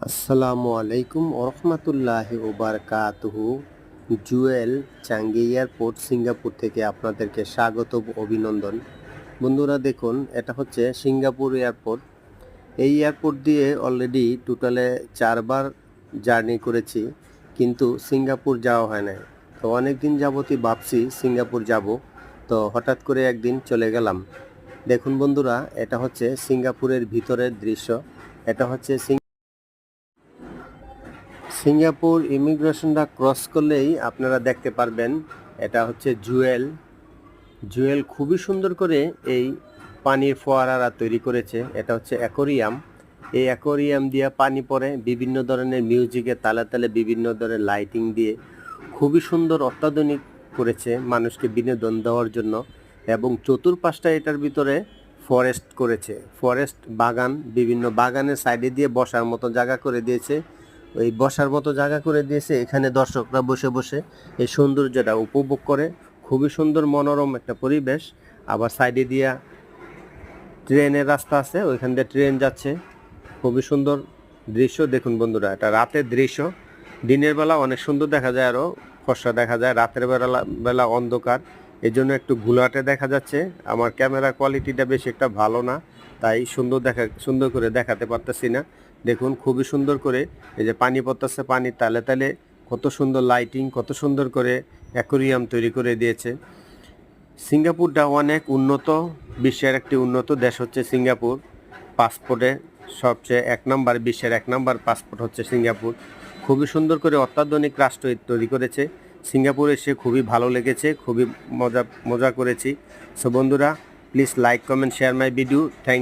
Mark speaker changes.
Speaker 1: আসসালামু আলাইকুম ওরহমতুল্লাহি ওবারকাতুহু। জুয়েল চাঙ্গি এয়ারপোর্ট সিঙ্গাপুর থেকে আপনাদেরকে স্বাগত ও অভিনন্দন। বন্ধুরা দেখুন, এটা হচ্ছে সিঙ্গাপুর এয়ারপোর্ট। এই এয়ারপোর্ট দিয়ে অলরেডি টোটালে 4 বার জার্নি করেছি, কিন্তু সিঙ্গাপুর যাওয়া হয় নাই। তো অনেক দিন যাবতই ভাবছি সিঙ্গাপুর যাব, তো হঠাৎ করে একদিন চলে গেলাম। দেখুন বন্ধুরা, এটা হচ্ছে সিঙ্গাপুরের ভিতরের দৃশ্য। এটা হচ্ছে সিঙ্গাপুর ইমিগ্রেশনটা ক্রস করলেই আপনারা দেখতে পারবেন এটা হচ্ছে জুয়েল খুবই সুন্দর করে এই পানির ফোয়ারারা তৈরি করেছে। এটা হচ্ছে অ্যাকোরিয়াম। এই অ্যাকোরিয়াম দিয়ে পানি পড়ে, বিভিন্ন ধরনের মিউজিকের তালে তালে, বিভিন্ন ধরনের লাইটিং দিয়ে খুবই সুন্দর অত্যাধুনিক করেছে মানুষকে বিনোদন দেওয়ার জন্য। এবং চতুর্পাশটা এটার ভিতরে ফরেস্ট করেছে, ফরেস্ট বাগান, বিভিন্ন বাগানের সাইডে দিয়ে বসার মতো জায়গা করে দিয়েছে। ওই বসার মতো জায়গা করে দিয়েছে, এখানে দর্শকরা বসে বসে এই সৌন্দর্যটা উপভোগ করে। খুবই সুন্দর মনোরম একটা পরিবেশ। আবার সাইডে দিয়া ট্রেনের রাস্তা আছে, ওইখান দিয়ে ট্রেন যাচ্ছে। খুবই সুন্দর দৃশ্য। দেখুন বন্ধুরা, এটা রাতের দৃশ্য। দিনের বেলা অনেক সুন্দর দেখা যায়, আরও ফর্সা দেখা যায়। রাতের বেলা অন্ধকার, এই জন্য একটু ঘোলাটে দেখা যাচ্ছে। আমার ক্যামেরা কোয়ালিটিটা বেশি একটা ভালো না, তাই সুন্দর করে দেখাতে পারতেছি না। দেখুন খুবই সুন্দর করে এই যে পানি পড়তেছে, পানির তালে তালে কত সুন্দর লাইটিং, কত সুন্দর করে অ্যাকোরিয়াম তৈরি করে দিয়েছে। সিঙ্গাপুরটা অনেক উন্নত, বিশ্বের একটি উন্নত দেশ হচ্ছে সিঙ্গাপুর। পাসপোর্টে সবচেয়ে 1 নম্বর, বিশ্বের 1 নম্বর পাসপোর্ট হচ্ছে সিঙ্গাপুর। খুবই সুন্দর করে অত্যাধুনিক রাষ্ট্র তৈরি করেছে। সিঙ্গাপুরে এসে খুবই ভালো লেগেছে, খুবই মজা করেছি। সো বন্ধুরা, please like, comment, share my video. Thank